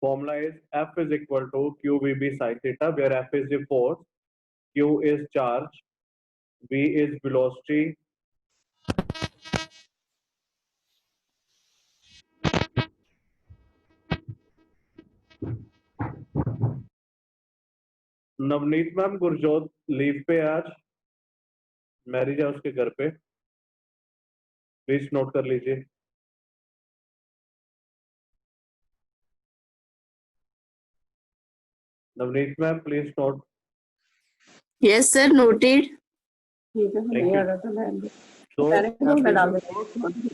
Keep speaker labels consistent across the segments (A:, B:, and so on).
A: Formula is F is equal to QVB sin theta, where F is the force, Q is charge, V is velocity, Navneet ma'am Gurjot leave पे आज, marriage है उसके घर पे, please note कर लीजिए। Navneet ma'am please note.
B: Yes, sir. Noted.
A: Thank you. So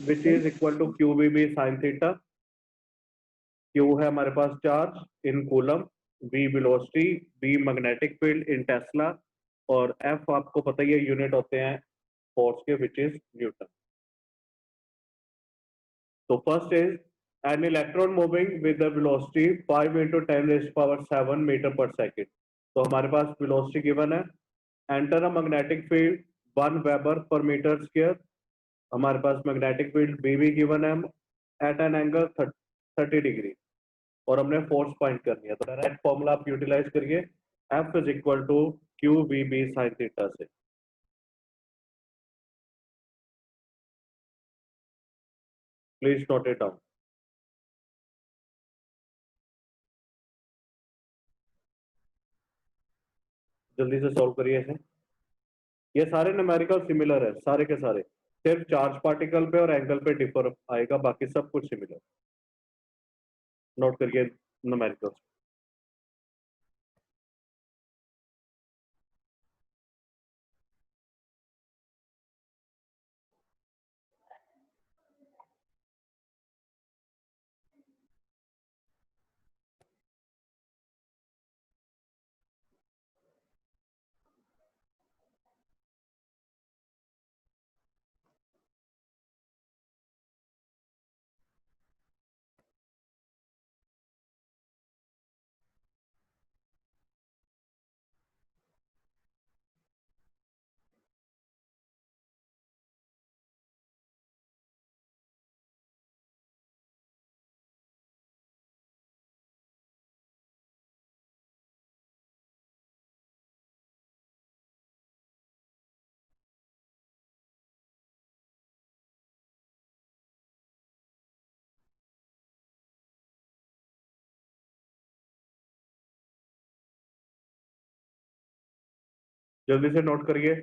A: which is equal to QVB sin theta. Q है हमारे पास charge in coulomb, V velocity, V magnetic field in tesla, और F आपको पता ही है यूनिट होते हैं फोर्स के, विच इज न्यूटन। तो first is an electron moving with the velocity 5 into 10⁻⁷ metre per second. तो हमारे पास वेलोसिटी गिवन है, enter a magnetic field 1 weber per metre square, हमारे पास मैग्नेटिक फील्ड बी भी गिवन है एट एन एंगल 30 डिग्री, और हमने फोर्स फाइंड करनी है। तो डायरेक्ट फॉर्मूला आप यूटिलाइज करिए, F is equal to Q V B sine theta से। Please note it down. जल्दी से सॉल्व करिए इसे। ये सारे न्यूमेरिकल सिमिलर है, सारे के सारे, सिर्फ चार्ज पार्टिकल पे और एंगल पे डिफर आएगा, बाकी सब कुछ सिमिलर। नोट करिए न्यूमेरिकल। जल्दी से नोट करिए।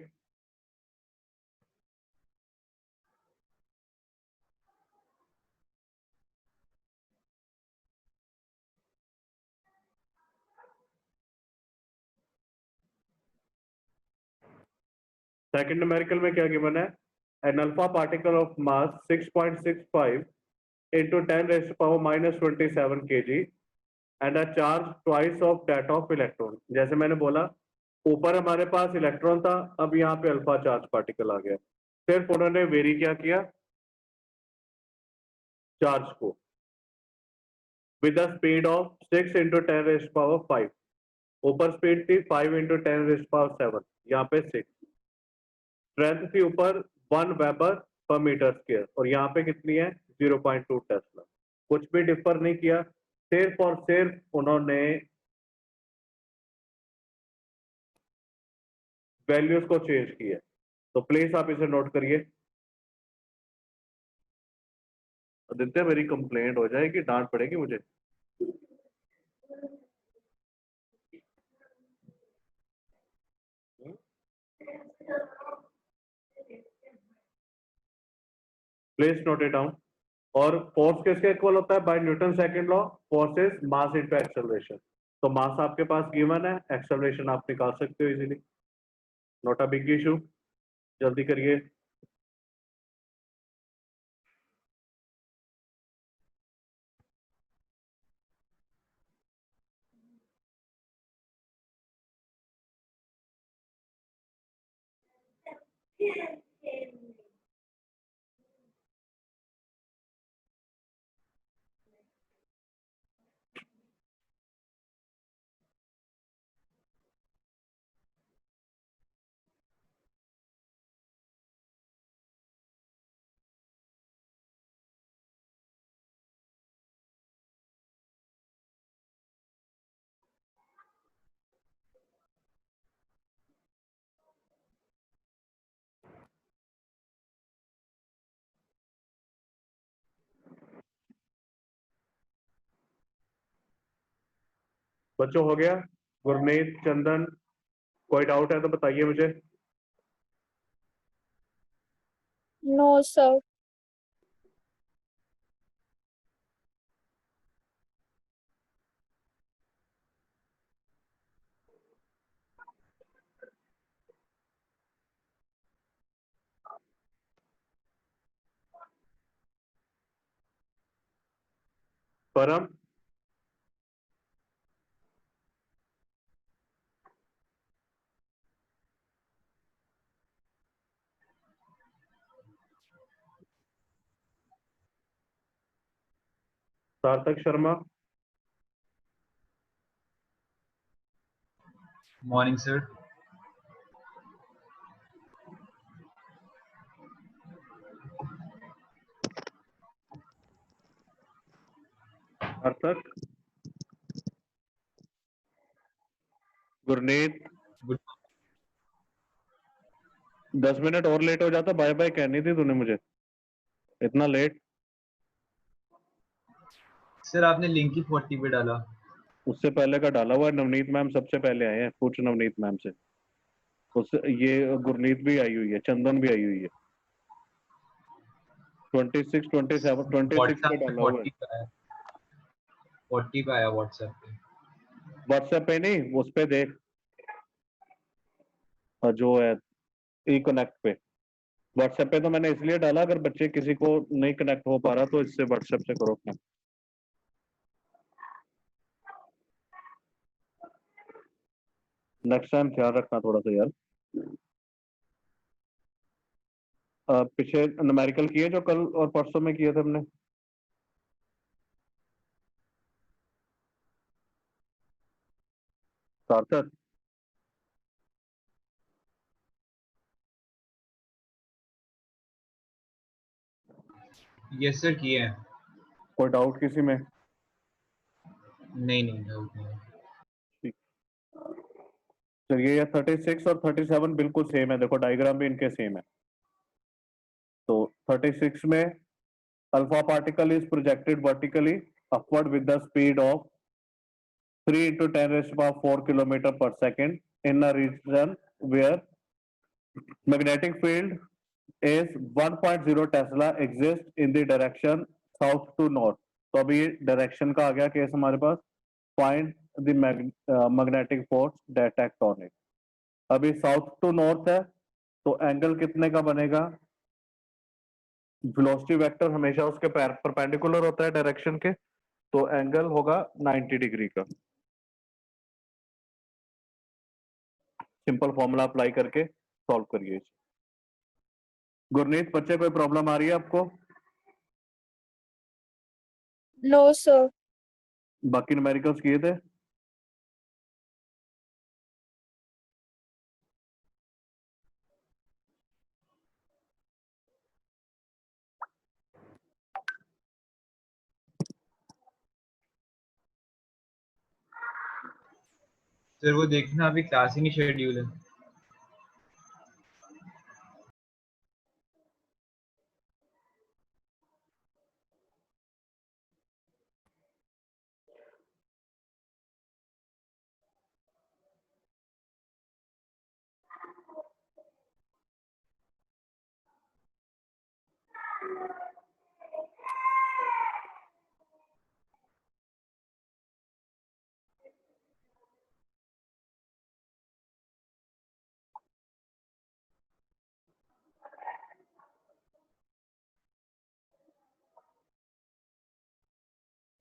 A: सेकंड न्यूमेरिकल में क्या गिवन है, an alpha particle of mass 6.65 into 10⁻⁻27 kg and a charge twice of that of electron. जैसे मैंने बोला, ऊपर हमारे पास इलेक्ट्रॉन था, अब यहाँ पे अल्फा चार्ज पार्टिकल आ गया, सिर्फ उन्होंने वेरी क्या किया चार्ज को, with the speed of 6 into 10⁻⁵। ऊपर स्पीड थी 5 into 10⁻⁷, यहाँ पे 6। स्ट्रेंथ थी ऊपर 1 वेबर पर मीटर स्क्वायर, और यहाँ पे कितनी है 0.2 टेस्ला। कुछ भी डिफर नहीं किया, सिर्फ और सिर्फ उन्होंने वैल्यूज को चेंज किया। तो प्लीज आप इसे नोट करिए। आदित्य मेरी कंप्लेंट हो जाएगी, डांट पड़ेगी मुझे। Please note it down. और फोर्स किसके इक्वल होता है by Newton second law, force is mass into acceleration. तो मास आपके पास गिवन है, एक्सेलरेशन आप निकाल सकते हो easily, not a big issue. जल्दी करिए। बच्चों हो गया? गुरमीत, चंदन, कोई डाउट है तो बताइए मुझे।
C: No, sir.
A: परम, सार्थक शर्मा,
D: Morning, sir.
A: सार्थक, गुरनीत।
D: Good.
A: 10 मिनट और लेट हो जाता, बाय बाय कहनी थी तूने मुझे, इतना लेट।
D: सर आपने लिंक ही 40 पे डाला।
A: उससे पहले का डाला हुआ है, नवनीत मैम सबसे पहले आए हैं, पूछ नवनीत मैम से। उससे ये गुरनीत भी आई हुई है, चंदन भी आई हुई है। 26, 27, 26 पे
D: व्हाट्सएप पे
A: डाला हुआ है।
D: 40 पे आया, 40 पे आया व्हाट्सएप पे।
A: व्हाट्सएप पे नहीं, उस पे देख, जो है ई कनेक्ट पे। व्हाट्सएप पे तो मैंने इसलिए डाला, अगर बच्चे किसी को नहीं कनेक्ट हो पा रहा तो इससे व्हाट्सएप से करो connect। नेक्स्ट टाइम ख्याल रखना थोड़ा सा यार। पीछे न्यूमेरिकल किए जो कल और परसों में किए थे हमने। सार्थक,
D: यस सर किए हैं।
A: कोई डाउट किसी में?
D: नहीं नहीं डाउट नहीं।
A: चलिए, ये 36 और 37 बिल्कुल सेम है, देखो डायग्राम भी इनके सेम है। तो 36 में alpha particle is projected vertically upward with the speed of 3 into 10 raised to power 4 kilometer per second in a region where magnetic field is 1.0 Tesla exists in the direction south to north। तो अभी direction का आ गया case हमारे पास। Find the magnetic force that act on it. अभी south to north है, तो angle कितने का बनेगा? वेलोसिटी वेक्टर हमेशा उसके परपेंडिकुलर होता है डायरेक्शन के, तो एंगल होगा 90 डिग्री का। सिंपल फॉर्मूला अप्लाई करके सॉल्व करिए। गुरनीत, बच्चे कोई प्रॉब्लम आ रही है आपको?
C: No, sir.
A: बाकी न्यूमेरिकल्स किए थे?
D: सर वो देखना अभी क्लास ही नहीं शेड्यूल है।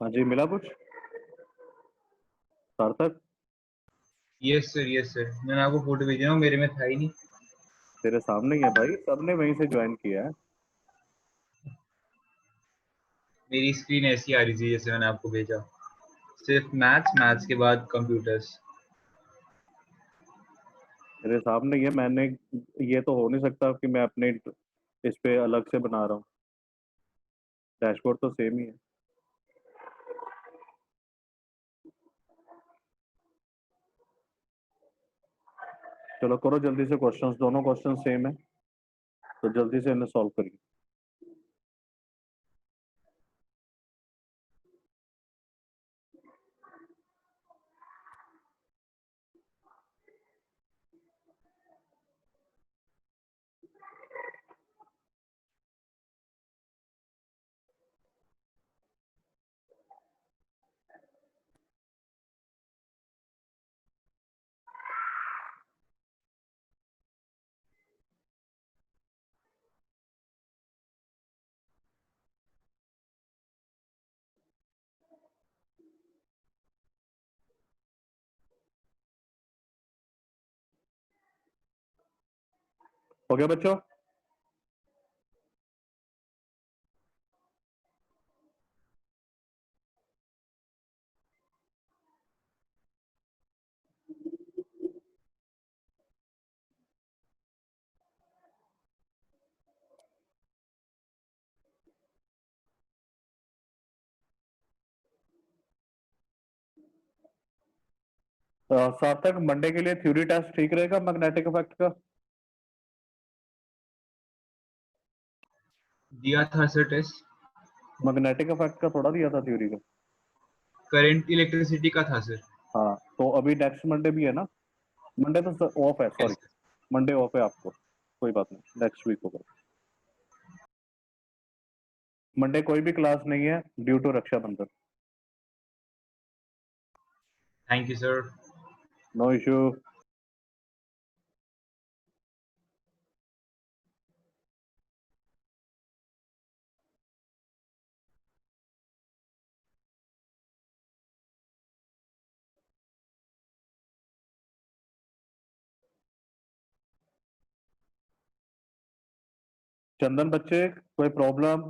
A: हाँ जी, मिला कुछ सार्थक?
D: यस सर मैंने आपको फोटो भेजा हूँ, मेरे में था ही नहीं।
A: तेरे सामने ही है भाई, सबने वहीं से ज्वाइन किया है।
D: मेरी स्क्रीन ऐसी आ रही थी जैसे मैंने आपको भेजा, सिर्फ मैथ्स के बाद कंप्यूटर्स।
A: तेरे सामने ही है, मैंने, ये तो हो नहीं सकता कि मैं अपने इस पे अलग से बना रहा हूँ। डैशबोर्ड तो सेम ही है। चलो करो जल्दी से क्वेश्चंस, दोनों क्वेश्चन सेम है, तो जल्दी से इन्हें सॉल्व करिए। हो गया बच्चों? सार्थक, मंडे के लिए थ्योरी टेस्ट ठीक रहेगा मैग्नेटिक इफेक्ट का?
D: दिया था सर टेस्ट,
A: मैग्नेटिक इफेक्ट का थोड़ा दिया था थ्योरी का।
D: करंट इलेक्ट्रिसिटी का था सर।
A: हाँ, तो अभी नेक्स्ट मंडे भी है ना? मंडे तो ऑफ है, सॉरी,
D: Yes,
A: मंडे ऑफ है आपको, कोई बात नहीं, नेक्स्ट वीक होगा। मंडे कोई भी क्लास नहीं है due to Rakshabandhan.
D: Thank you sir.
A: No issue. Chandan बच्चे, कोई प्रॉब्लम?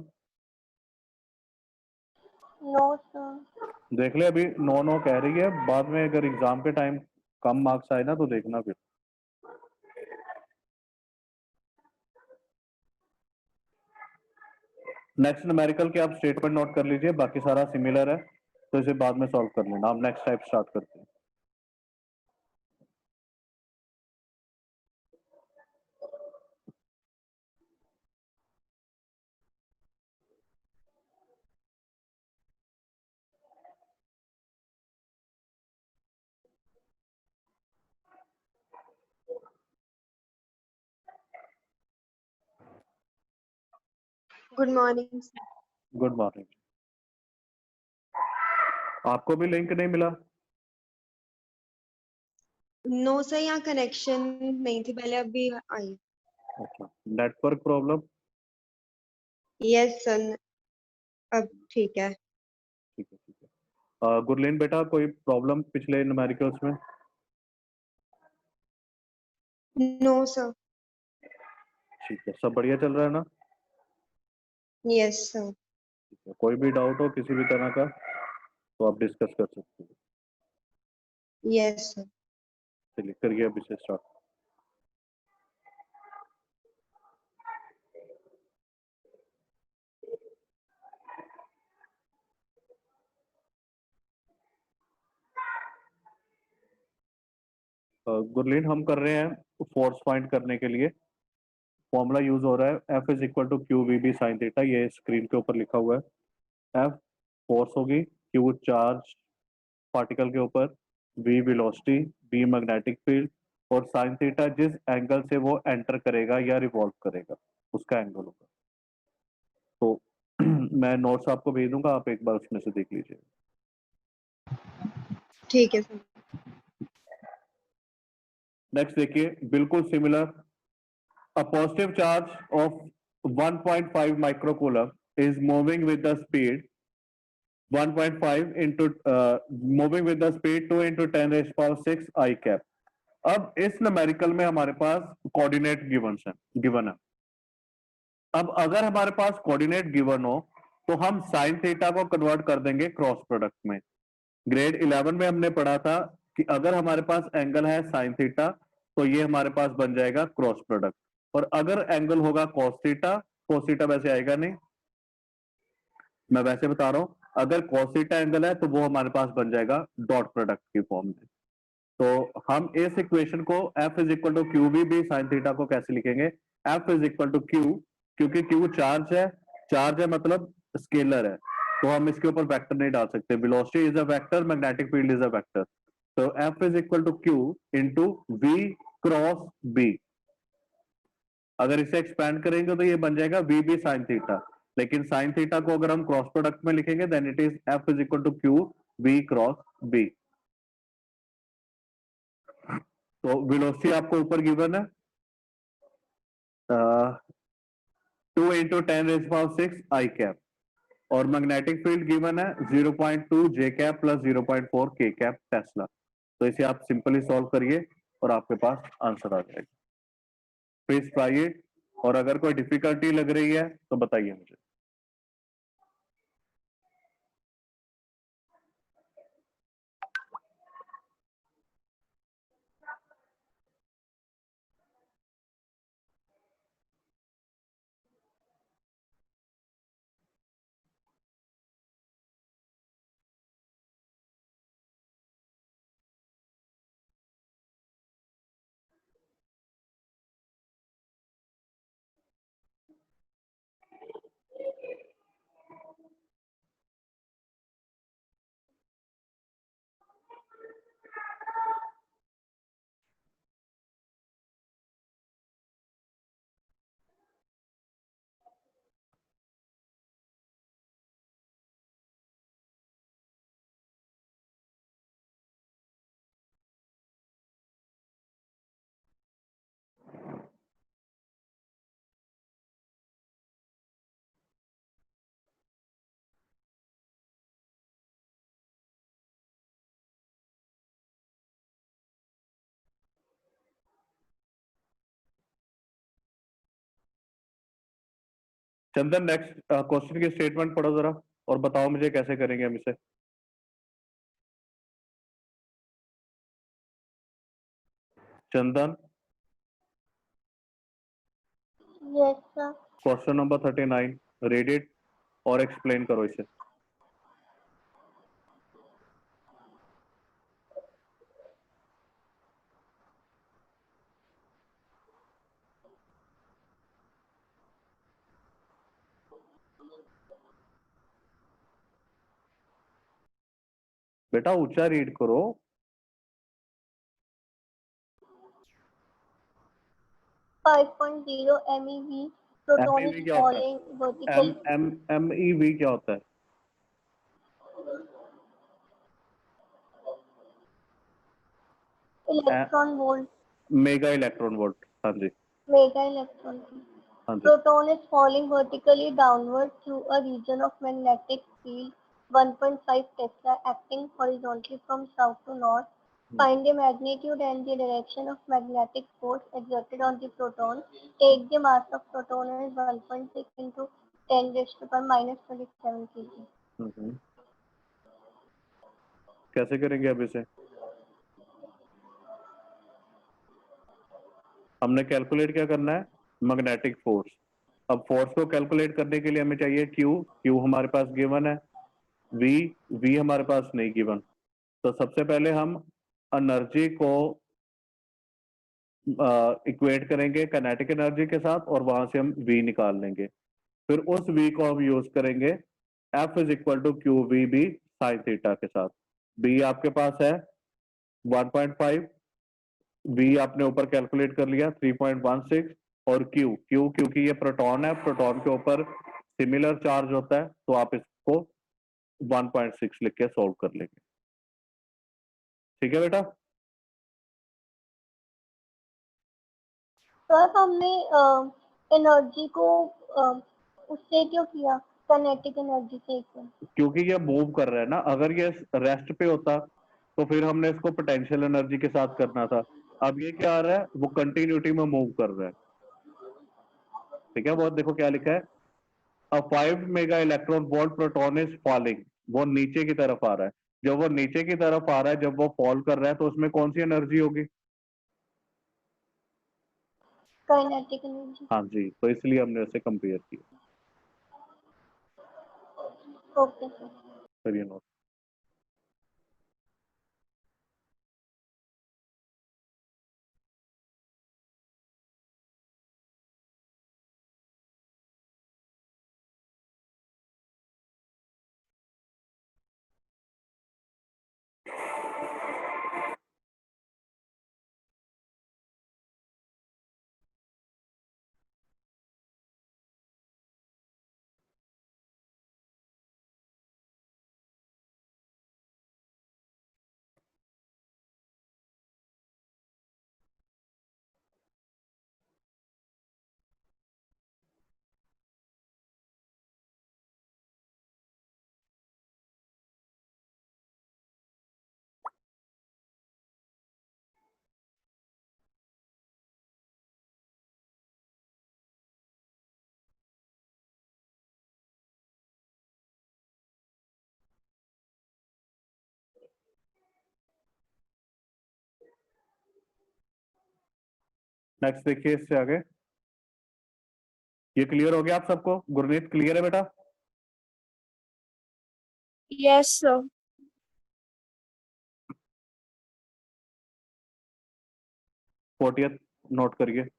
C: No, sir.
A: देख ले, अभी नो नो कह रही है, बाद में अगर एग्जाम के टाइम कम मार्क्स आए ना तो देखना फिर। नेक्स्ट न्यूमेरिकल के आप स्टेटमेंट नोट कर लीजिए, बाकी सारा सिमिलर है तो इसे बाद में सॉल्व कर लेना। हम नेक्स्ट टाइप स्टार्ट करते हैं।
E: Good morning.
A: Good morning. आपको भी लिंक नहीं मिला?
E: नो सर, यहाँ कनेक्शन नहीं थी पहले, अभी आई।
A: अच्छा, नेटवर्क प्रॉब्लम?
E: यस सर, अब ठीक है।
A: ठीक है, ठीक है। गुरलीन बेटा, कोई प्रॉब्लम पिछले न्यूमेरिकल्स में?
E: No sir.
A: ठीक है, सब बढ़िया चल रहा है ना?
E: Yes sir.
A: ठीक है, कोई भी डाउट हो किसी भी तरह का तो आप डिस्कस कर सकते हो।
E: Yes sir.
A: चलिए करिए अभी से स्टार्ट। गुरलीन, हम कर रहे हैं फोर्स फाइंड करने के लिए। फॉर्मूला यूज हो रहा है F is equal to Q V B sine theta, ये स्क्रीन के ऊपर लिखा हुआ है। F फोर्स होगी, Q चार्ज पार्टिकल के ऊपर, V velocity, B magnetic field, और साइन थीटा जिस एंगल से वो एंटर करेगा या रिवॉल्व करेगा उसका एंगल होगा। तो मैं नोट्स आपको भेज दूंगा, आप एक बार उसमें से देख लीजिए।
E: ठीक है सर।
A: नेक्स्ट देखिए, बिल्कुल similar. A positive charge of 1.5 microcoulomb is moving with the speed 1.5 into moving with the speed 2 into 10 raised power 6 I cap। अब इस न्यूमेरिकल में हमारे पास कोऑर्डिनेट गिवन है। अब अगर हमारे पास कोऑर्डिनेट गिवन हो तो हम साइन थीटा को कन्वर्ट कर देंगे क्रॉस प्रोडक्ट में। ग्रेड 11 में हमने पढ़ा था कि अगर हमारे पास एंगल है साइन थीटा तो ये हमारे पास बन जाएगा क्रॉस प्रोडक्ट, और अगर एंगल होगा cos थीटा वैसे आएगा नहीं, मैं वैसे बता रहा हूं, अगर cos थीटा एंगल है तो वो हमारे पास बन जाएगा डॉट प्रोडक्ट की फॉर्म में। तो हम इस इक्वेशन को F is equal to Q B B sine theta को कैसे लिखेंगे? F is equal to Q, क्योंकि क्यू चार्ज है मतलब स्केलर है, तो हम इसके ऊपर वेक्टर नहीं डाल सकते। Velocity is a vector, magnetic field is a vector, तो F is equal to Q into V cross B. अगर इसे एक्सपैंड करेंगे तो ये बन जाएगा वी बी साइन थीटा, लेकिन साइन थीटा को अगर हम क्रॉस प्रोडक्ट में लिखेंगे then it is F is equal to Q V cross B. तो वेलोसिटी आपको ऊपर गिवन है 2 into 10 raise power 6 I cap, और मैग्नेटिक फील्ड गिवन है 0.2 जे कैप प्लस 0.4 के कैप टेस्ला। तो इसे आप सिंपली सॉल्व करिए और आपके पास आंसर आ जाएगा। प्लीज ट्राई इट, और अगर कोई डिफिकल्टी लग रही है तो बताइए मुझे। चंदन, नेक्स्ट क्वेश्चन की स्टेटमेंट पढ़ो जरा और बताओ मुझे कैसे करेंगे हम इसे। चंदन,
C: Yes, sir.
A: Question number 39, read it और एक्सप्लेन करो इसे। बेटा ऊंचा रीड करो।
C: 5.0 MeV. Proton
A: MEV
C: is
A: क्या होता है?
C: falling vertically.
A: MEV क्या होता है?
C: Electron volt.
A: Mega electron volt. हाँ जी,
C: Mega electron.
A: हाँ जी।
C: Proton is falling vertically downward through a region of magnetic field 1.5 Tesla acting horizontally from south to north. Find the magnitude and the direction of magnetic force exerted on the proton. Take the mass of proton as 1.6 into 10 raised to power minus 27 kg.
A: कैसे करेंगे अब इसे? हमने calculate क्या करना है? Magnetic force. अब force को कैलकुलेट करने के लिए हमें चाहिए क्यू हमारे पास गिवन है, वी हमारे पास नहीं गिवन। तो सबसे पहले हम एनर्जी को इक्वेट करेंगे काइनेटिक एनर्जी के साथ और वहां से हम वी निकाल लेंगे। फिर उस वी को हम यूज करेंगे F is equal to Q V B sine theta के साथ। बी आपके पास है 1.5, वी आपने ऊपर कैलकुलेट कर लिया 3.16, और क्यू क्योंकि ये प्रोटॉन है, प्रोटॉन के ऊपर सिमिलर चार्ज होता है, तो आप इसको 1.6 लिख के सॉल्व कर लेंगे। ठीक है बेटा?
C: सर हमने एनर्जी को उससे क्यों किया काइनेटिक एनर्जी से इक्वल?
A: क्योंकि ये मूव कर रहा है ना। अगर ये रेस्ट पे होता तो फिर हमने इसको पोटेंशियल एनर्जी के साथ करना था। अब ये क्या आ रहा है? वो कंटिन्यूटी में मूव कर रहा है। ठीक है, वो देखो क्या लिखा है, अ 5 mega electron volt proton is falling. वो नीचे की तरफ आ रहा है। जब वो नीचे की तरफ आ रहा है, जब वो फॉल कर रहा है, तो उसमें कौन सी एनर्जी होगी?
C: Kinetic energy.
A: हाँ जी, तो इसलिए हमने उसे कंपेयर किया।
C: Okay sir.
A: करिए नोट। नेक्स्ट देखिए इससे आगे। ये क्लियर हो गया आप सबको? गुरनीत क्लियर है बेटा?
B: Yes, sir.
A: 40th नोट करिए।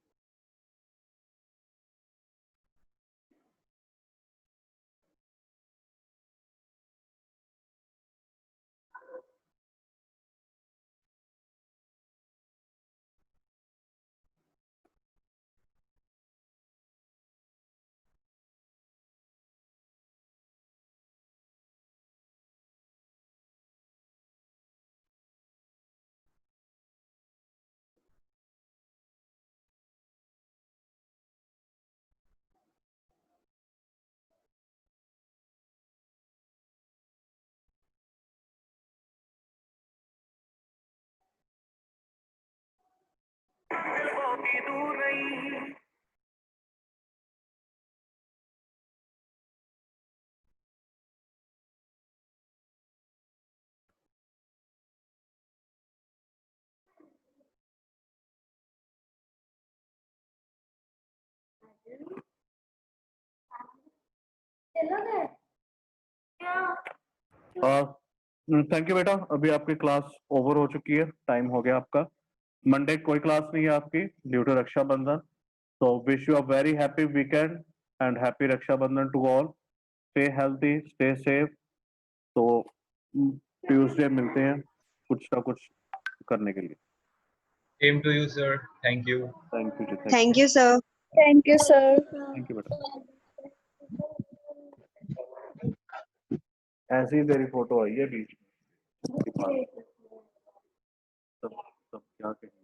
A: थैंक यू बेटा, अभी आपकी क्लास ओवर हो चुकी है, टाइम हो गया आपका। मंडे कोई क्लास नहीं है आपकी due to Rakshabandhan. So wish you a very happy weekend and happy Raksha Bandhan to all. Stay healthy, stay safe. तो ट्यूसडे मिलते हैं कुछ ना कुछ करने के लिए।
D: Same to you, sir. Thank you.
A: Thank you जी,
E: Thank you, sir.
B: Thank you, sir.
A: Thank you बेटा। ऐसी ही तेरी फोटो आई है बीच में, सब क्या कहें।